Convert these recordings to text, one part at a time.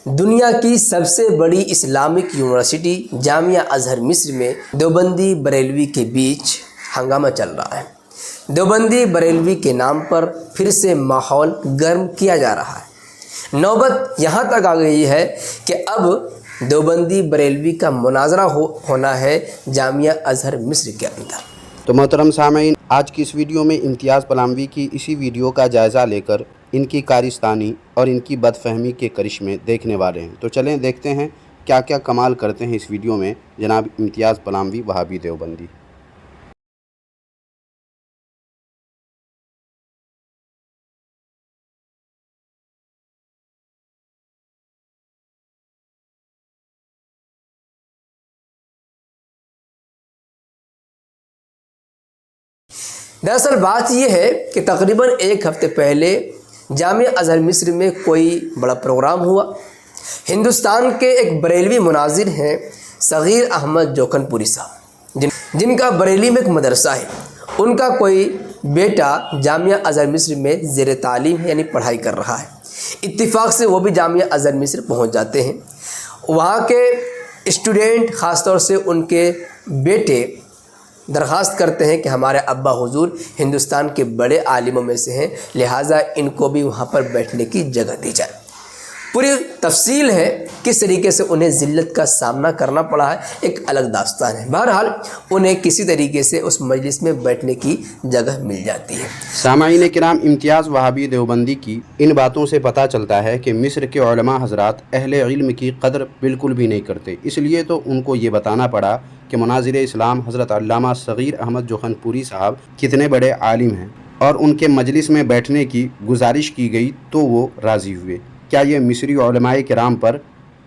دنیا کی سب سے بڑی اسلامک یونیورسٹی جامعہ ازہر مصر میں دیوبندی بریلوی کے بیچ ہنگامہ چل رہا ہے۔ دیوبندی بریلوی کے نام پر پھر سے ماحول گرم کیا جا رہا ہے۔ نوبت یہاں تک آ گئی ہے کہ اب دیوبندی بریلوی کا مناظرہ ہونا ہے جامعہ ازہر مصر کے اندر۔ تو محترم سامعین، آج کی اس ویڈیو میں امتیاز پلاموی کی اسی ویڈیو کا جائزہ لے کر ان کی کارستانی اور ان کی بدفہمی کے کرشمے دیکھنے والے ہیں۔ تو چلیں دیکھتے ہیں کیا کیا کمال کرتے ہیں اس ویڈیو میں جناب امتیاز پلاموی وہابی دیوبندی۔ دراصل بات یہ ہے کہ تقریباً ایک ہفتے پہلے جامعہ ازہر مصر میں کوئی بڑا پروگرام ہوا۔ ہندوستان کے ایک بریلوی مناظر ہیں صغیر احمد جوکھن پوری صاحب، جن کا بریلی میں ایک مدرسہ ہے۔ ان کا کوئی بیٹا جامعہ ازہر مصر میں زیر تعلیم ہے، یعنی پڑھائی کر رہا ہے۔ اتفاق سے وہ بھی جامعہ ازہر مصر پہنچ جاتے ہیں۔ وہاں کے اسٹوڈنٹ، خاص طور سے ان کے بیٹے، درخواست کرتے ہیں کہ ہمارے ابا حضور ہندوستان کے بڑے عالموں میں سے ہیں، لہٰذا ان کو بھی وہاں پر بیٹھنے کی جگہ دی جائے۔ پوری تفصیل ہے کس طریقے سے انہیں ذلت کا سامنا کرنا پڑا ہے، ایک الگ داستان ہے۔ بہرحال انہیں کسی طریقے سے اس مجلس میں بیٹھنے کی جگہ مل جاتی ہے۔ سامعین کرام، امتیاز وہابی دیوبندی کی ان باتوں سے پتہ چلتا ہے کہ مصر کے علماء حضرات اہل علم کی قدر بالکل بھی نہیں کرتے۔ اس لیے تو ان کو یہ بتانا پڑا کہ مناظر اسلام حضرت علامہ صغیر احمد جوکھن پوری صاحب کتنے بڑے عالم ہیں، اور ان کے مجلس میں بیٹھنے کی گزارش کی گئی تو وہ راضی ہوئے۔ کیا یہ مصری علماء کرام پر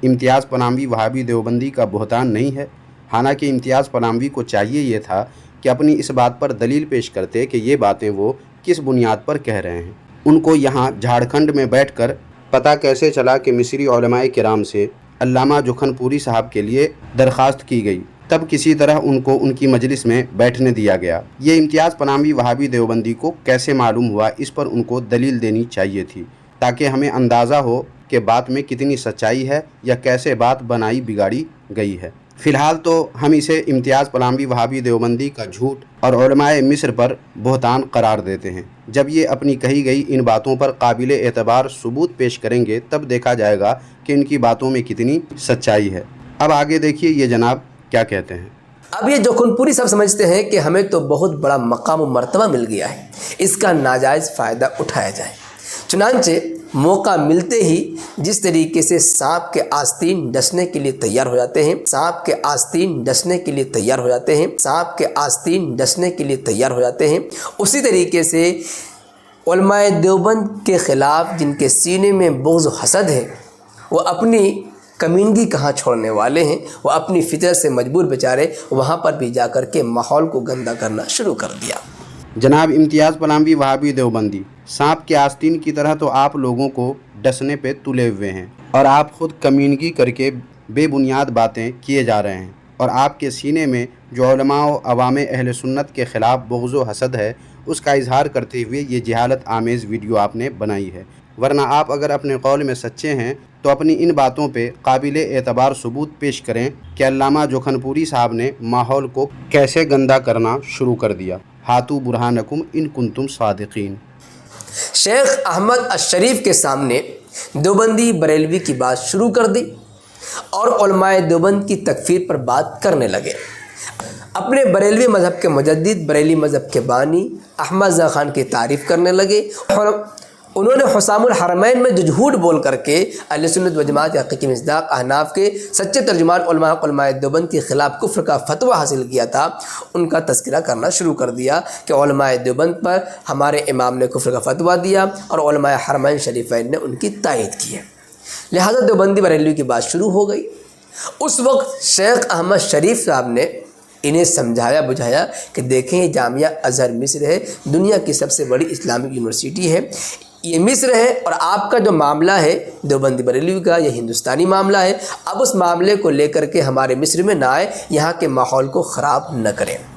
امتیاز پلاموی وہابی دیوبندی کا بہتان نہیں ہے؟ حالانکہ امتیاز پلاموی کو چاہیے یہ تھا کہ اپنی اس بات پر دلیل پیش کرتے کہ یہ باتیں وہ کس بنیاد پر کہہ رہے ہیں۔ ان کو یہاں جھارکھنڈ میں بیٹھ کر پتہ کیسے چلا کہ مصری علماء کرام سے علامہ جوکھن پوری صاحب کے لیے درخواست کی گئی، تب کسی طرح ان کو ان کی مجلس میں بیٹھنے دیا گیا؟ یہ امتیاز پلاموی وہابی دیوبندی کو کیسے معلوم ہوا؟ اس پر ان کو دلیل دینی چاہیے تھی تاکہ ہمیں اندازہ ہو کہ بات میں کتنی سچائی ہے یا کیسے بات بنائی بگاڑی گئی ہے۔ فی الحال تو ہم اسے امتیاز پلاموی وہابی دیوبندی کا جھوٹ اور علماء مصر پر بہتان قرار دیتے ہیں۔ جب یہ اپنی کہی گئی ان باتوں پر قابل اعتبار ثبوت پیش کریں گے تب دیکھا جائے گا کہ ان کی باتوں میں کتنی سچائی ہے۔ اب آگے دیکھیے یہ جناب کیا کہتے ہیں۔ اب یہ جوکھن پوری صاحب سمجھتے ہیں کہ ہمیں تو بہت بڑا مقام و مرتبہ مل گیا ہے، اس کا ناجائز فائدہ اٹھایا جائے۔ چنانچہ موقع ملتے ہی جس طریقے سے سانپ کے آستین ڈسنے کے لیے تیار ہو جاتے ہیں، سانپ کے آستین ڈسنے کے لیے تیار ہو جاتے ہیں، سانپ کے آستین ڈسنے کے لیے تیار ہو جاتے ہیں، اسی طریقے سے علماء دیوبند کے خلاف جن کے سینے میں بغض و حسد ہے، وہ اپنی کمینگی کہاں چھوڑنے والے ہیں، وہ اپنی فطرت سے مجبور بیچارے وہاں پر بھی جا کر کے ماحول کو گندا کرنا شروع کر دیا۔ جناب امتیاز پلاموی وہابی دیوبندی، سانپ کے آستین کی طرح تو آپ لوگوں کو ڈسنے پہ تلے ہوئے ہیں، اور آپ خود کمینگی کر کے بے بنیاد باتیں کیے جا رہے ہیں، اور آپ کے سینے میں جو علماء و عوام اہل سنت کے خلاف بغض و حسد ہے اس کا اظہار کرتے ہوئے یہ جہالت آمیز ویڈیو آپ نے بنائی ہے۔ ورنہ آپ اگر اپنے قول میں سچے ہیں تو اپنی ان باتوں پہ قابل اعتبار ثبوت پیش کریں کہ علامہ جوکھن پوری صاحب نے ماحول کو کیسے گندا کرنا شروع کر دیا۔ ہاتو برہانکم ان کنتم صادقین۔ شیخ احمد الشریف کے سامنے دیوبندی بریلوی کی بات شروع کر دی اور علماء دیوبند کی تکفیر پر بات کرنے لگے۔ اپنے بریلوی مذہب کے مجدد، بریلی مذہب کے بانی احمد رضا خان کی تعریف کرنے لگے۔ انہوں نے حسام الحرمین میں جو جھوٹ بول کر کے اہل سنت و جماعت حقیقی مصداق احناف کے سچے ترجمان علماء دیوبند کے خلاف کفر کا فتویٰ حاصل کیا تھا، ان کا تذکرہ کرنا شروع کر دیا کہ علماء دیوبند پر ہمارے امام نے کفر کا فتویٰ دیا اور علماء حرمین شریفین نے ان کی تائید کی ہے، لہذا دیوبندی بریلوی کی بات شروع ہو گئی۔ اس وقت شیخ احمد شریف صاحب نے انہیں سمجھایا بجھایا کہ دیکھیں یہ جامعہ ازہر مصر ہے، دنیا کی سب سے بڑی اسلامک یونیورسٹی ہے، یہ مصر ہے، اور آپ کا جو معاملہ ہے دیوبندی بریلوی کا یہ ہندوستانی معاملہ ہے، اب اس معاملے کو لے کر کے ہمارے مصر میں نہ آئے، یہاں کے ماحول کو خراب نہ کریں۔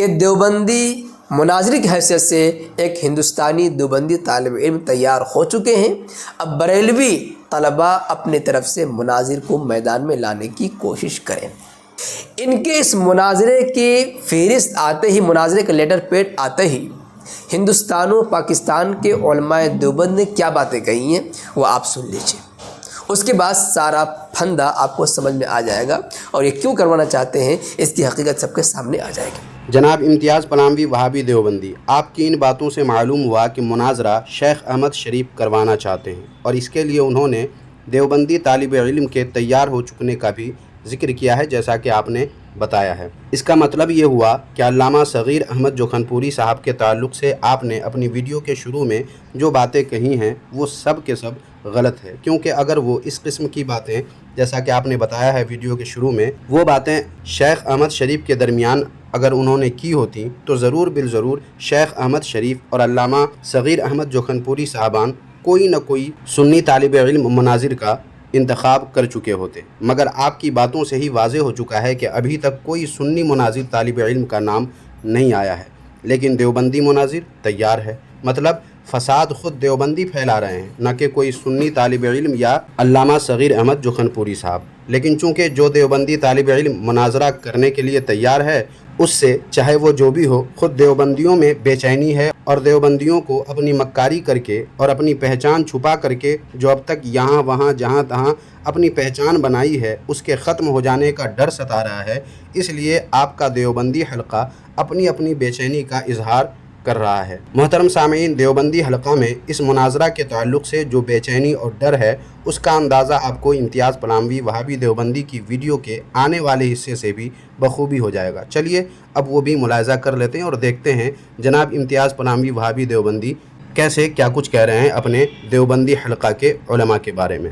کہ دیوبندی مناظر کی حیثیت سے ایک ہندوستانی دیوبندی طالب علم تیار ہو چکے ہیں۔ اب بریلوی طلباء اپنے طرف سے مناظر کو میدان میں لانے کی کوشش کریں۔ ان کے اس مناظرے کی فہرست آتے ہی، مناظرے کا لیٹر پیڈ آتے ہی ہندوستان و پاکستان کے علماء دیوبند نے کیا باتیں کہی ہیں وہ آپ سن لیجیے، اس کے بعد سارا پھندا آپ کو سمجھ میں آ جائے گا اور یہ کیوں کروانا چاہتے ہیں اس کی حقیقت سب کے سامنے آ جائے گی۔ جناب امتیاز پلاموی وہابی دیوبندی، آپ کی ان باتوں سے معلوم ہوا کہ مناظرہ شیخ احمد شریف کروانا چاہتے ہیں، اور اس کے لیے انہوں نے دیوبندی طالب علم کے تیار ہو چکنے کا بھی ذکر کیا ہے، جیسا کہ آپ نے بتایا ہے۔ اس کا مطلب یہ ہوا کہ علامہ صغیر احمد جوکھنپوری صاحب کے تعلق سے آپ نے اپنی ویڈیو کے شروع میں جو باتیں کہی ہیں وہ سب کے سب غلط ہے، کیونکہ اگر وہ اس قسم کی باتیں، جیسا کہ آپ نے بتایا ہے ویڈیو کے شروع میں، وہ باتیں شیخ احمد شریف کے درمیان اگر انہوں نے کی ہوتی تو ضرور بالضرور شیخ احمد شریف اور علامہ صغیر احمد جوکھنپوری صاحبان کوئی نہ کوئی سنی طالب علم مناظر کا انتخاب کر چکے ہوتے، مگر آپ کی باتوں سے ہی واضح ہو چکا ہے کہ ابھی تک کوئی سنی مناظر طالب علم کا نام نہیں آیا ہے، لیکن دیوبندی مناظر تیار ہے۔ مطلب فساد خود دیوبندی پھیلا رہے ہیں، نہ کہ کوئی سنی طالب علم یا علامہ صغیر احمد جوکھنپوری صاحب۔ لیکن چونکہ جو دیوبندی طالب علم مناظرہ کرنے کے لیے تیار ہے، اس سے چاہے وہ جو بھی ہو، خود دیوبندیوں میں بے چینی ہے، اور دیوبندیوں کو اپنی مکاری کر کے اور اپنی پہچان چھپا کر کے جو اب تک یہاں وہاں جہاں تہاں اپنی پہچان بنائی ہے، اس کے ختم ہو جانے کا ڈر ستا رہا ہے۔ اس لیے آپ کا دیوبندی حلقہ اپنی بے چینی کا اظہار کر رہا ہے۔ محترم سامعین، دیوبندی حلقہ میں اس مناظرہ کے تعلق سے جو بے چینی اور ڈر ہے، اس کا اندازہ آپ کو امتیاز پلاموی وہابی دیوبندی کی ویڈیو کے آنے والے حصے سے بھی بخوبی ہو جائے گا۔ چلیے اب وہ بھی ملاحظہ کر لیتے ہیں اور دیکھتے ہیں جناب امتیاز پلاموی وہابی دیوبندی کیسے کیا کچھ کہہ رہے ہیں اپنے دیوبندی حلقہ کے علماء کے بارے میں۔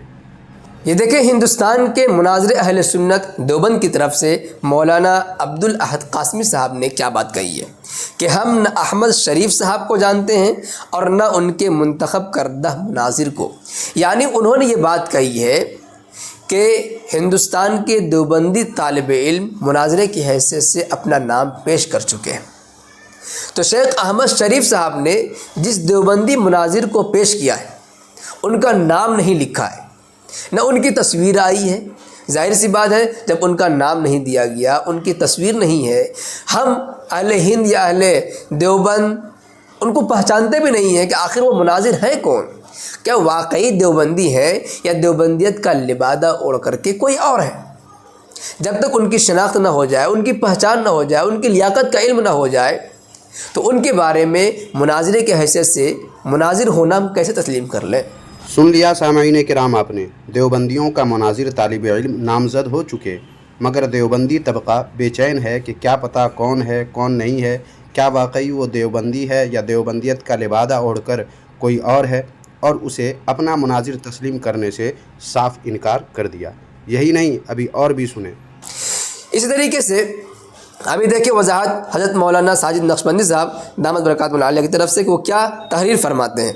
یہ دیکھیں، ہندوستان کے مناظر اہل سنت دیوبند کی طرف سے مولانا عبدالاحد قاسمی صاحب نے کیا بات کہی ہے کہ ہم نہ احمد شریف صاحب کو جانتے ہیں اور نہ ان کے منتخب کردہ مناظر کو۔ یعنی انہوں نے یہ بات کہی ہے کہ ہندوستان کے دیوبندی طالب علم مناظرے کی حیثیت سے اپنا نام پیش کر چکے ہیں۔ تو شیخ احمد شریف صاحب نے جس دیوبندی مناظر کو پیش کیا ہے ان کا نام نہیں لکھا ہے، نہ ان کی تصویر آئی ہے۔ ظاہر سی بات ہے، جب ان کا نام نہیں دیا گیا، ان کی تصویر نہیں ہے، ہم اہل ہند یا اہل دیوبند ان کو پہچانتے بھی نہیں ہیں کہ آخر وہ مناظر ہیں کون، کیا واقعی دیوبندی ہے یا دیوبندیت کا لبادہ اوڑھ کر کے کوئی اور ہے۔ جب تک ان کی شناخت نہ ہو جائے، ان کی پہچان نہ ہو جائے، ان کی لیاقت کا علم نہ ہو جائے، تو ان کے بارے میں مناظرے کی حیثیت سے مناظر ہونا ہم کیسے تسلیم کر لیں۔ سن لیا سامعین کرام آپ نے، دیوبندیوں کا مناظر طالب علم نامزد ہو چکے، مگر دیوبندی طبقہ بے چین ہے کہ کیا پتہ کون ہے کون نہیں ہے، کیا واقعی وہ دیوبندی ہے یا دیوبندیت کا لبادہ اوڑھ کر کوئی اور ہے، اور اسے اپنا مناظر تسلیم کرنے سے صاف انکار کر دیا۔ یہی نہیں، ابھی اور بھی سنیں۔ اسی طریقے سے ابھی دیکھیں وضاحت حضرت مولانا ساجد نقشبندی صاحب دامت برکاتہ العالیہ کی طرف سے کہ وہ کیا تحریر فرماتے ہیں۔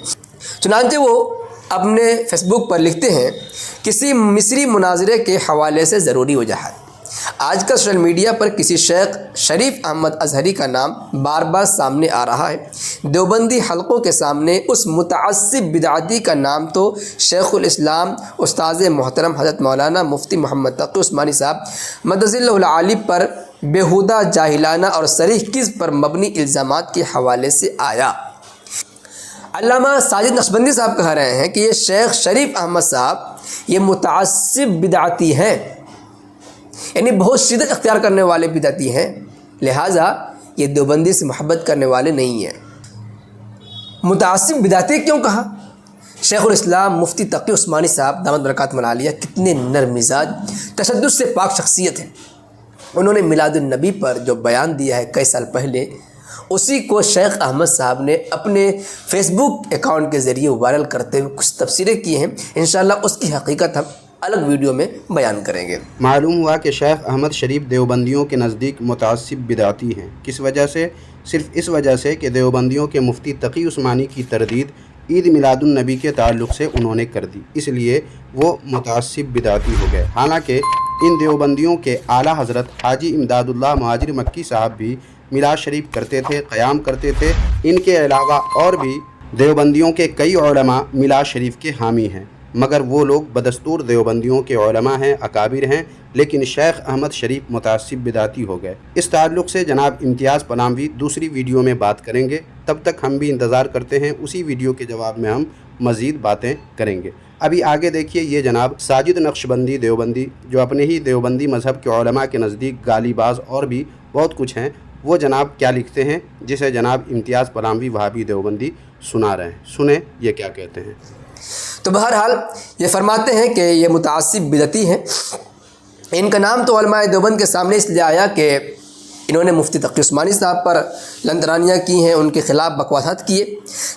چنانچہ وہ اپنے فیس بک پر لکھتے ہیں، کسی مصری مناظرے کے حوالے سے ضروری وضاحت۔ آج کل سوشل میڈیا پر کسی شیخ شریف احمد ازہری کا نام بار بار سامنے آ رہا ہے۔ دیوبندی حلقوں کے سامنے اس متعصب بدعتی کا نام تو شیخ الاسلام استاذ محترم حضرت مولانا مفتی محمد تقی عثمانی صاحب مدظ اللہ العالی پر بیہودہ جاہلانہ اور صریح کذب پر مبنی الزامات کے حوالے سے آیا۔ علامہ ساجد نقشبندی صاحب کہہ رہے ہیں کہ یہ شیخ شریف احمد صاحب یہ متعصب بدعتی ہیں، یعنی بہت شدت اختیار کرنے والے بدعتی ہیں، لہٰذا یہ دیوبندی سے محبت کرنے والے نہیں ہیں۔ متعصب بدعتی کیوں کہا؟ شیخ الاسلام مفتی تقی عثمانی صاحب دامت برکاتہ العالیہ کتنے نرم مزاج، تشدد سے پاک شخصیت ہیں۔ انہوں نے میلاد النبی پر جو بیان دیا ہے کئی سال پہلے، اسی کو شیخ احمد صاحب نے اپنے فیس بک اکاؤنٹ کے ذریعے وائرل کرتے ہوئے کچھ تفسیریں کی ہیں۔ انشاءاللہ اس کی حقیقت ہم الگ ویڈیو میں بیان کریں گے۔ معلوم ہوا کہ شیخ احمد شریف دیوبندیوں کے نزدیک متعصب بدعتی ہیں۔ کس وجہ سے؟ صرف اس وجہ سے کہ دیوبندیوں کے مفتی تقی عثمانی کی تردید عید میلاد النبی کے تعلق سے انہوں نے کر دی، اس لیے وہ متعصب بدعتی ہو گئے۔ حالانکہ ان دیوبندیوں کے اعلیٰ حضرت حاجی امداد اللہ مہاجر مکی صاحب بھی میلاد شریف کرتے تھے، قیام کرتے تھے۔ ان کے علاوہ اور بھی دیوبندیوں کے کئی علماء میلاد شریف کے حامی ہیں، مگر وہ لوگ بدستور دیوبندیوں کے علماء ہیں، اکابر ہیں، لیکن شیخ احمد شریف متعصب بدعتی ہو گئے۔ اس تعلق سے جناب امتیاز پلاموی دوسری ویڈیو میں بات کریں گے، تب تک ہم بھی انتظار کرتے ہیں، اسی ویڈیو کے جواب میں ہم مزید باتیں کریں گے۔ ابھی آگے دیکھیے، یہ جناب ساجد نقشبندی دیوبندی، جو اپنے ہی دیوبندی مذہب کے علماء کے نزدیک گالی باز اور بھی بہت کچھ ہیں، وہ جناب کیا لکھتے ہیں، جسے جناب امتیاز پلاموی وہابی دیوبندی سنا رہے ہیں۔ سنیں یہ کیا کہتے ہیں۔ تو بہرحال یہ فرماتے ہیں کہ یہ متعصب بدعتی ہیں۔ ان کا نام تو علماء دیوبند کے سامنے اس لیے آیا کہ انہوں نے مفتی تقی عثمانی صاحب پر لنطرانیاں کی ہیں، ان کے خلاف بکواسات کیے،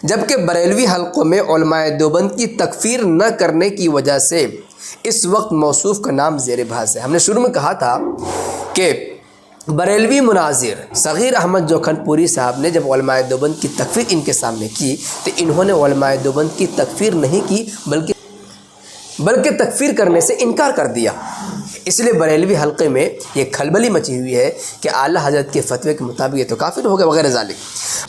جبکہ بریلوی حلقوں میں علماء دیوبند کی تکفیر نہ کرنے کی وجہ سے اس وقت موصوف کا نام زیر بحث ہے۔ ہم نے شروع میں کہا تھا کہ بریلوی مناظر صغیر احمد جوکھن پوری صاحب نے جب علماء دیوبند کی تکفیر ان کے سامنے کی تو انہوں نے علماء دیوبند کی تکفیر نہیں کی بلکہ تکفیر کرنے سے انکار کر دیا۔ اس لیے بریلوی حلقے میں یہ کھلبلی مچی ہوئی ہے کہ اعلیٰ حضرت کے فتوے کے مطابق یہ تو کافر ہو گئے وغیرہ ذالک۔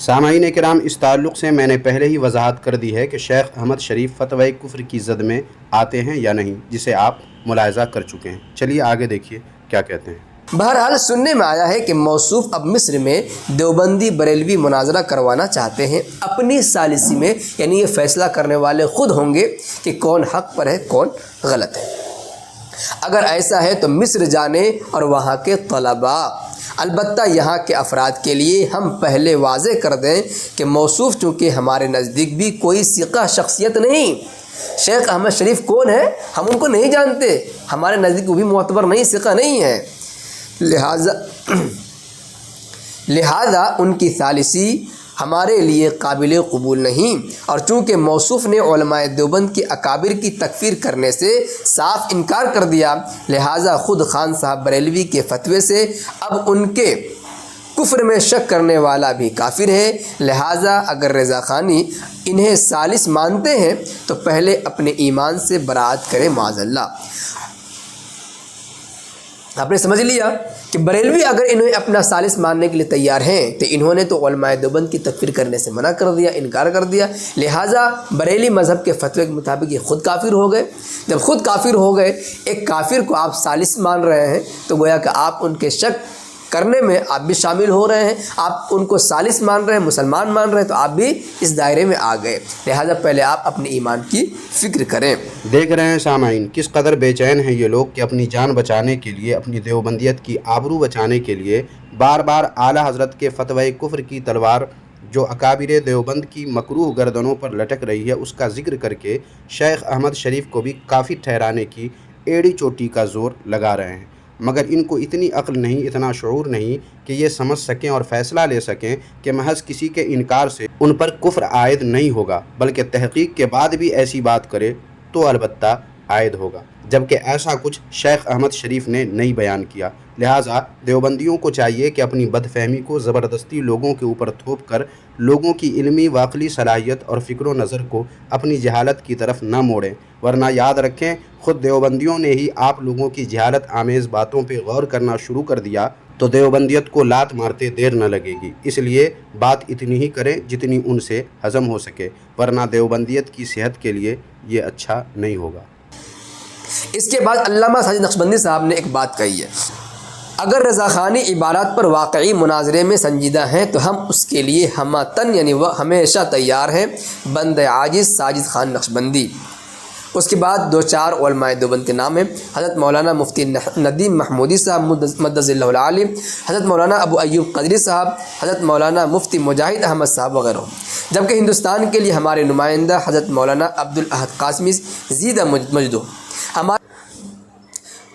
سامعین کرام، اس تعلق سے میں نے پہلے ہی وضاحت کر دی ہے کہ شیخ احمد شریف فتوی کفر کی زد میں آتے ہیں یا نہیں، جسے آپ ملاحظہ کر چکے ہیں۔ چلیے آگے دیکھیے کیا کہتے ہیں۔ بہرحال سننے میں آیا ہے کہ موصوف اب مصر میں دیوبندی بریلوی مناظرہ کروانا چاہتے ہیں اپنی ثالثی میں، یعنی یہ فیصلہ کرنے والے خود ہوں گے کہ کون حق پر ہے کون غلط ہے۔ اگر ایسا ہے تو مصر جانے اور وہاں کے طلباء، البتہ یہاں کے افراد کے لیے ہم پہلے واضح کر دیں کہ موصوف چونکہ ہمارے نزدیک بھی کوئی ثقہ شخصیت نہیں، شیخ احمد شریف کون ہے ہم ان کو نہیں جانتے، ہمارے نزدیک وہ بھی معتبر نہیں، ثقہ نہیں ہے، لہذا ان کی ثالثی ہمارے لیے قابل قبول نہیں، اور چونکہ موصوف نے علماء دیوبند کے اکابر کی تکفیر کرنے سے صاف انکار کر دیا، لہذا خود خان صاحب بریلوی کے فتوے سے اب ان کے کفر میں شک کرنے والا بھی کافر ہے۔ لہذا اگر رضا خانی انہیں ثالث مانتے ہیں تو پہلے اپنے ایمان سے برات کرے معاذ اللہ۔ آپ نے سمجھ لیا کہ بریلوی اگر انہیں اپنا ثالث ماننے کے لیے تیار ہیں تو انہوں نے تو علماء دیوبند کی تکفیر کرنے سے منع کر دیا، انکار کر دیا، لہٰذا بریلی مذہب کے فتوے کے مطابق یہ خود کافر ہو گئے۔ جب خود کافر ہو گئے، ایک کافر کو آپ ثالث مان رہے ہیں تو گویا کہ آپ ان کے شک کرنے میں آپ بھی شامل ہو رہے ہیں، آپ ان کو ثالث مان رہے ہیں، مسلمان مان رہے ہیں، تو آپ بھی اس دائرے میں آ گئے، لہٰذا پہلے آپ اپنے ایمان کی فکر کریں۔ دیکھ رہے ہیں سامعین کس قدر بے چین ہیں یہ لوگ کہ اپنی جان بچانے کے لیے، اپنی دیوبندیت کی آبرو بچانے کے لیے بار بار اعلیٰ حضرت کے فتوی کفر کی تلوار جو اکابر دیوبند کی مکروہ گردنوں پر لٹک رہی ہے اس کا ذکر کر کے شیخ احمد شریف کو بھی کافی ٹھہرانے کی ایڑی چوٹی کا زور لگا رہے ہیں، مگر ان کو اتنی عقل نہیں، اتنا شعور نہیں کہ یہ سمجھ سکیں اور فیصلہ لے سکیں کہ محض کسی کے انکار سے ان پر کفر عائد نہیں ہوگا، بلکہ تحقیق کے بعد بھی ایسی بات کرے تو البتہ عائد ہوگا، جبکہ ایسا کچھ شیخ احمد شریف نے نہیں بیان کیا۔ لہٰذا دیوبندیوں کو چاہیے کہ اپنی بد فہمی کو زبردستی لوگوں کے اوپر تھوپ کر لوگوں کی علمی واقعی صلاحیت اور فکر و نظر کو اپنی جہالت کی طرف نہ موڑیں، ورنہ یاد رکھیں خود دیوبندیوں نے ہی آپ لوگوں کی جہالت آمیز باتوں پہ غور کرنا شروع کر دیا تو دیوبندیت کو لات مارتے دیر نہ لگے گی۔ اس لیے بات اتنی ہی کریں جتنی ان سے ہضم ہو سکے، ورنہ دیوبندیت کی صحت کے لیے یہ اچھا نہیں ہوگا۔ اس کے بعد علامہ ساجد نقشبندی صاحب نے ایک بات کہی ہے، اگر رضا خانی عبارات پر واقعی مناظرے میں سنجیدہ ہیں تو ہم اس کے لیے ہمتن یعنی وہ ہمیشہ تیار ہیں، بند عاجز ساجد خان نقشبندی۔ اس کے بعد دو چار علماء دیوبند کے نام ہیں، حضرت مولانا مفتی ندیم محمودی صاحب مدظ اللہ العالی، حضرت مولانا ابو ایوب قدری صاحب، حضرت مولانا مفتی مجاہد احمد صاحب وغیرہ، جبکہ ہندوستان کے لیے ہمارے نمائندہ حضرت مولانا عبدالاحد قاسمی زیدہ مجدو،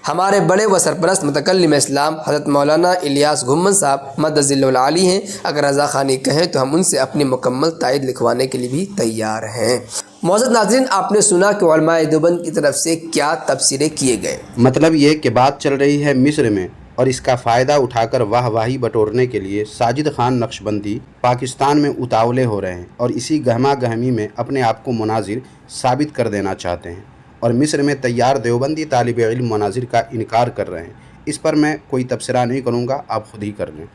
ہمارے بڑے و سرپرست متکلم اسلام حضرت مولانا الیاس گھمن صاحب مدظ اللہ العالی ہیں۔ اگر رضا خانی کہیں تو ہم ان سے اپنی مکمل تائید لکھوانے کے لیے بھی تیار ہیں۔ معزز ناظرین، آپ نے سنا کہ علماء دیوبند کی طرف سے کیا تبصرے کیے گئے۔ مطلب یہ کہ بات چل رہی ہے مصر میں، اور اس کا فائدہ اٹھا کر واہ واہی بٹورنے کے لیے ساجد خان نقشبندی پاکستان میں اتاولے ہو رہے ہیں اور اسی گہما گہمی میں اپنے آپ کو مناظر ثابت کر دینا چاہتے ہیں، اور مصر میں تیار دیوبندی طالب علم مناظر کا انکار کر رہے ہیں۔ اس پر میں کوئی تبصرہ نہیں کروں گا، آپ خود ہی کر لیں۔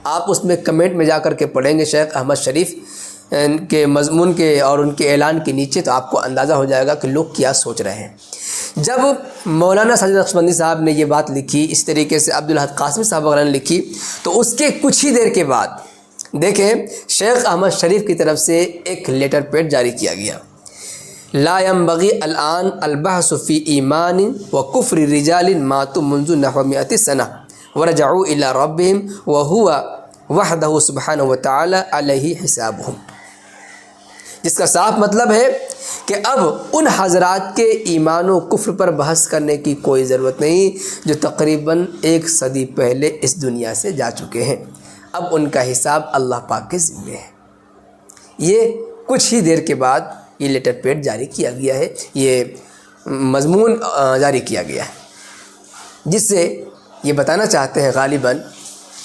آپ اس میں کمنٹ میں جا کر کے پڑھیں گے شیخ احمد شریف کے مضمون کے اور ان کے اعلان کے نیچے، تو آپ کو اندازہ ہو جائے گا کہ لوگ کیا سوچ رہے ہیں۔ جب مولانا ساجد نقشبندی صاحب نے یہ بات لکھی، اس طریقے سے عبدالاحد قاسمی صاحب وغیرہ نے لکھی، تو اس کے کچھ ہی دیر کے بعد دیکھیں شیخ احمد شریف کی طرف سے ایک لیٹر پیڈ جاری کیا گیا، لا ينبغي الآن البحث في ایمان وکفر رجال ماتوا منذ نحو 100 سنة ورجعوا الى ربهم وهو وحده سبحانه وتعالى علیہ حسابهم، جس کا صاف مطلب ہے کہ اب ان حضرات کے ایمان و کفر پر بحث کرنے کی کوئی ضرورت نہیں جو تقریباً 1 صدی پہلے اس دنیا سے جا چکے ہیں، اب ان کا حساب اللہ پاک کے ذمے ہے۔ یہ کچھ ہی دیر کے بعد یہ لیٹر پیڈ جاری کیا گیا ہے، یہ مضمون جاری کیا گیا ہے، جس سے یہ بتانا چاہتے ہیں غالباً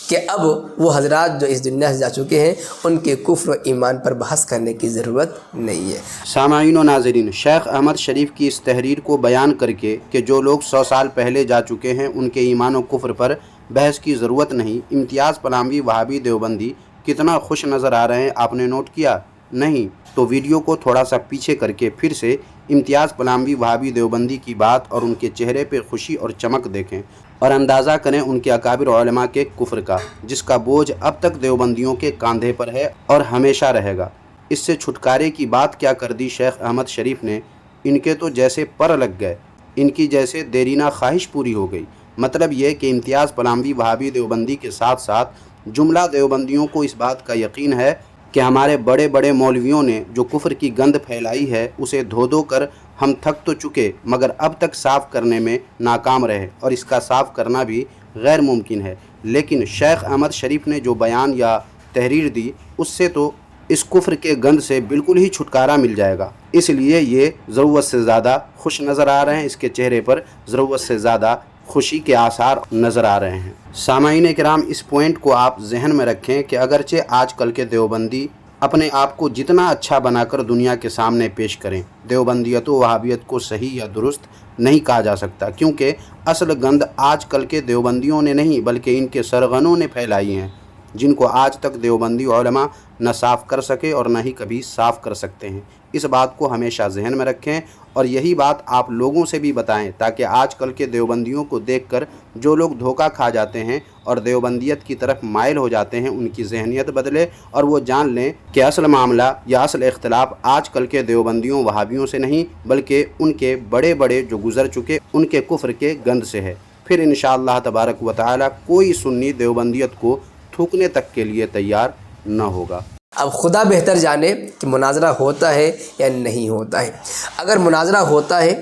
کہ اب وہ حضرات جو اس دنیا سے جا چکے ہیں ان کے کفر و ایمان پر بحث کرنے کی ضرورت نہیں ہے۔ سامعین و ناظرین، شیخ احمد شریف کی اس تحریر کو بیان کر کے کہ جو لوگ 100 سال پہلے جا چکے ہیں ان کے ایمان و کفر پر بحث کی ضرورت نہیں، امتیاز پلاموی وہابی دیوبندی کتنا خوش نظر آ رہے ہیں، آپ نے نوٹ کیا؟ نہیں تو ویڈیو کو تھوڑا سا پیچھے کر کے پھر سے امتیاز پلاموی وہابی دیوبندی کی بات اور ان کے چہرے پہ خوشی اور چمک دیکھیں اور اندازہ کریں ان کے اکابر علماء کے کفر کا، جس کا بوجھ اب تک دیوبندیوں کے کاندھے پر ہے اور ہمیشہ رہے گا۔ اس سے چھٹکارے کی بات کیا کر دی شیخ احمد شریف نے، ان کے تو جیسے پر لگ گئے، ان کی جیسے دیرینہ خواہش پوری ہو گئی۔ مطلب یہ کہ امتیاز پلاموی وہابی دیوبندی کے ساتھ ساتھ جملہ دیوبندیوں کو اس بات کا یقین ہے کہ ہمارے بڑے بڑے مولویوں نے جو کفر کی گند پھیلائی ہے اسے دھو دھو کر ہم تھک تو چکے مگر اب تک صاف کرنے میں ناکام رہے، اور اس کا صاف کرنا بھی غیر ممکن ہے۔ لیکن شیخ احمد شریف نے جو بیان یا تحریر دی اس سے تو اس کفر کے گند سے بالکل ہی چھٹکارا مل جائے گا، اس لیے یہ ضرورت سے زیادہ خوش نظر آ رہے ہیں، اس کے چہرے پر ضرورت سے زیادہ خوشی کے آثار نظر آ رہے ہیں۔ سامعین کرام، اس پوائنٹ کو آپ ذہن میں رکھیں کہ اگرچہ آج کل کے دیوبندی اپنے آپ کو جتنا اچھا بنا کر دنیا کے سامنے پیش کریں، دیوبندیت و وہابیت کو صحیح یا درست نہیں کہا جا سکتا، کیونکہ اصل گند آج کل کے دیوبندیوں نے نہیں بلکہ ان کے سرغنوں نے پھیلائی ہیں، جن کو آج تک دیوبندی علماء نہ صاف کر سکے اور نہ ہی کبھی صاف کر سکتے ہیں۔ اس بات کو ہمیشہ ذہن میں رکھیں اور یہی بات آپ لوگوں سے بھی بتائیں تاکہ آج کل کے دیوبندیوں کو دیکھ کر جو لوگ دھوکہ کھا جاتے ہیں اور دیوبندیت کی طرف مائل ہو جاتے ہیں ان کی ذہنیت بدلے اور وہ جان لیں کہ اصل معاملہ یا اصل اختلاف آج کل کے دیوبندیوں وہابیوں سے نہیں بلکہ ان کے بڑے بڑے جو گزر چکے ان کے کفر کے گند سے ہے۔ پھر انشاءاللہ تبارک و تعالی کوئی سنی دیوبندیت کو تھوکنے تک کے لیے تیار نہ ہوگا۔ اب خدا بہتر جانے کہ مناظرہ ہوتا ہے یا نہیں ہوتا ہے۔ اگر مناظرہ ہوتا ہے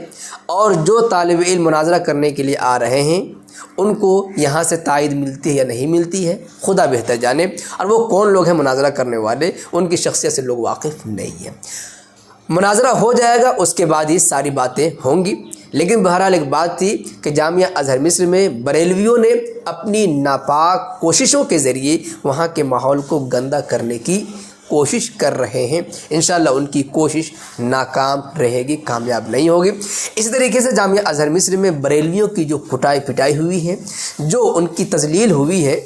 اور جو طالب علم مناظرہ کرنے کے لیے آ رہے ہیں ان کو یہاں سے تائید ملتی ہے یا نہیں ملتی ہے، خدا بہتر جانے، اور وہ کون لوگ ہیں مناظرہ کرنے والے، ان کی شخصیت سے لوگ واقف نہیں ہیں۔ مناظرہ ہو جائے گا اس کے بعد ہی ساری باتیں ہوں گی، لیکن بہرحال ایک بات تھی کہ جامعہ ازہر مصر میں بریلویوں نے اپنی ناپاک کوششوں کے ذریعے وہاں کے ماحول کو گندا کرنے کی کوشش کر رہے ہیں۔ انشاءاللہ ان کی کوشش ناکام رہے گی، کامیاب نہیں ہوگی۔ اسی طریقے سے جامعہ ازہر مصر میں بریلویوں کی جو کٹائی پٹائی ہوئی ہے، جو ان کی تذلیل ہوئی ہے،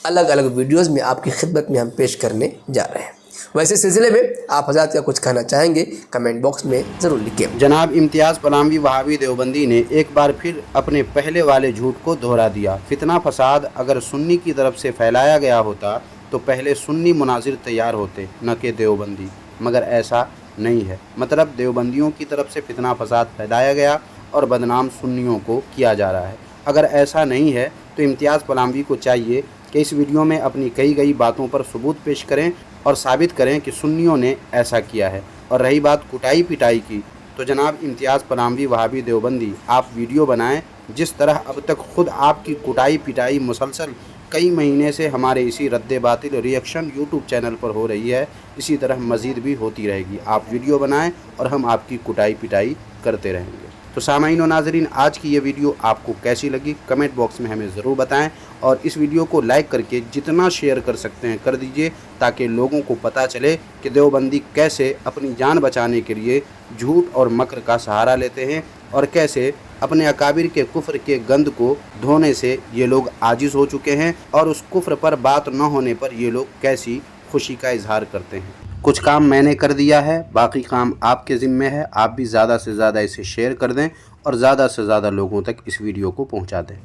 الگ الگ ویڈیوز میں آپ کی خدمت میں ہم پیش کرنے جا رہے ہیں۔ ویسے سلسلے میں آپ حضرات کا کچھ کہنا چاہیں گے کمنٹ باکس میں ضرور لکھیں۔ جناب امتیاز پلاموی وہابی دیوبندی نے ایک بار پھر اپنے پہلے والے جھوٹ کو دہرا دیا۔ فتنہ فساد اگر سنی کی طرف سے پھیلایا گیا ہوتا تو پہلے سنی مناظر تیار ہوتے نہ کہ دیوبندی، مگر ایسا نہیں ہے۔ مطلب دیوبندیوں کی طرف سے فتنہ فساد پھیلایا گیا اور بدنام سنیوں کو کیا جا رہا ہے۔ اگر ایسا نہیں ہے تو امتیاز پلاموی کو چاہیے کہ اس ویڈیو میں اپنی کئی گئی باتوں پر ثبوت پیش کریں اور ثابت کریں کہ سنیوں نے ایسا کیا ہے۔ اور رہی بات کٹائی پٹائی کی تو جناب امتیاز پلاموی وہابی دیوبندی آپ ویڈیو بنائیں، جس طرح اب تک خود آپ کی کٹائی پٹائی مسلسل کئی مہینے سے ہمارے اسی رد باطل ریئیکشن یوٹیوب چینل پر ہو رہی ہے، اسی طرح مزید بھی ہوتی رہے گی۔ آپ ویڈیو بنائیں اور ہم آپ کی کٹائی پٹائی کرتے رہیں گے۔ تو سامعین و ناظرین، آج کی یہ ویڈیو آپ کو کیسی لگی کمنٹ باکس میں ہمیں ضرور بتائیں، اور اس ویڈیو کو لائک کر کے جتنا شیئر کر سکتے ہیں کر دیجئے تاکہ لوگوں کو پتہ چلے کہ دیوبندی کیسے اپنی جان بچانے کے لیے جھوٹ اور مکر کا سہارا لیتے ہیں اور کیسے اپنے اکابر کے کفر کے گند کو دھونے سے یہ لوگ عاجز ہو چکے ہیں، اور اس کفر پر بات نہ ہونے پر یہ لوگ کیسی خوشی کا اظہار کرتے ہیں۔ کچھ کام میں نے کر دیا ہے، باقی کام آپ کے ذمے ہے۔ آپ بھی زیادہ سے زیادہ اسے شیئر کر دیں اور زیادہ سے زیادہ لوگوں تک اس ویڈیو کو پہنچا دیں۔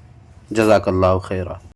جزاک اللہ خیرہ۔